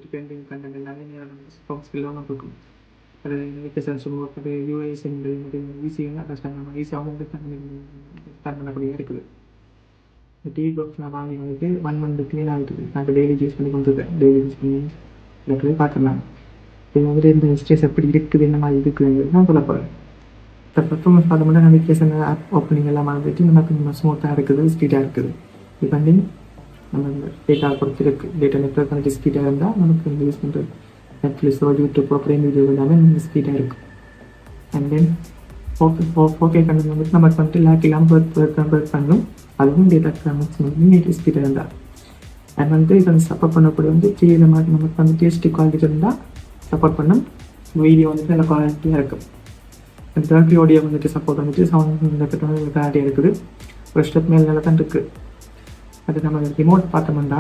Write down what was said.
depending content எல்லாமே skill ஒன்று இருக்கும். அது நோட்டிஃபிகேஷன் அது யூஐஸ் ஈஸியாக கஷ்டம் நம்ம ஈஸியாக வந்து ஸ்டார்ட் பண்ணக்கூடியதாக இருக்குது. இந்த டிவி பாக்ஸ் நான் வாங்கி வந்துட்டு 1 மந்த் க்ளீன் ஆகிட்டு நான் டெய்லி யூஸ் பண்ணி கொண்டுருக்கேன். டெய்லி யூஸ் பண்ணி எனக்கு பார்த்துக்கலாம். இது வந்துட்டு இந்த ஸ்ட்ரெஸ் எப்படி இருக்குது, என்ன மாதிரி இருக்குதுங்கிறது நான் சொல்ல போகிறேன். இப்போ பர்ஃபார்மன்ஸ் பார்த்தோம்னா நோட்டிஃபிகேஷன் ஆப் ஓப்பனிங் எல்லாம் வந்துட்டு நமக்கு நம்ம ஸ்மூத்தாக இருக்குது, ஸ்பீடாக இருக்குது. டிபெண்டிங் நம்ம டேட்டா பொறுத்து இருக்குது. டேட்டா நெட்வொர்க் வந்துட்டு ஸ்பீடாக இருந்தால் நமக்கு இந்த யூஸ் பண்ணுறது நெட்ஃப்ளிக்ஸோ யூடியூப்போ ப்ரைம் வீடியோ எல்லாமே நமக்கு ஸ்பீடாக இருக்கும். அண்ட் தென் ஓகே கண்டென்ட் வந்துட்டு நமக்கு வந்துட்டு லேக் இல்லாமல் ஒர்க் பண்ணணும். அதுவும் டேட்டா மேக்ஸிமம் ஸ்பீடாக இருந்தால் அண்ட் வந்து இதை சப்போர்ட் பண்ணக்கூடிய வந்து டிவியில் மாதிரி நமக்கு வந்து டேஸ்டி குவாலிட்டி இருந்தால் சப்போர்ட் பண்ணும். வீடியோ வந்துட்டு நல்ல குவாலிட்டியாக இருக்கும். அந்த தேர்ட்டி ஆடியோ வந்துட்டு சப்போர்ட் வந்துட்டு சவுண்ட் கிளாரிட்டியாக இருக்குது. ஒரு ஸ்டெப் மேல் நல்லா தான் இருக்குது. அது நம்ம ரிமோட் பார்த்தோம்னா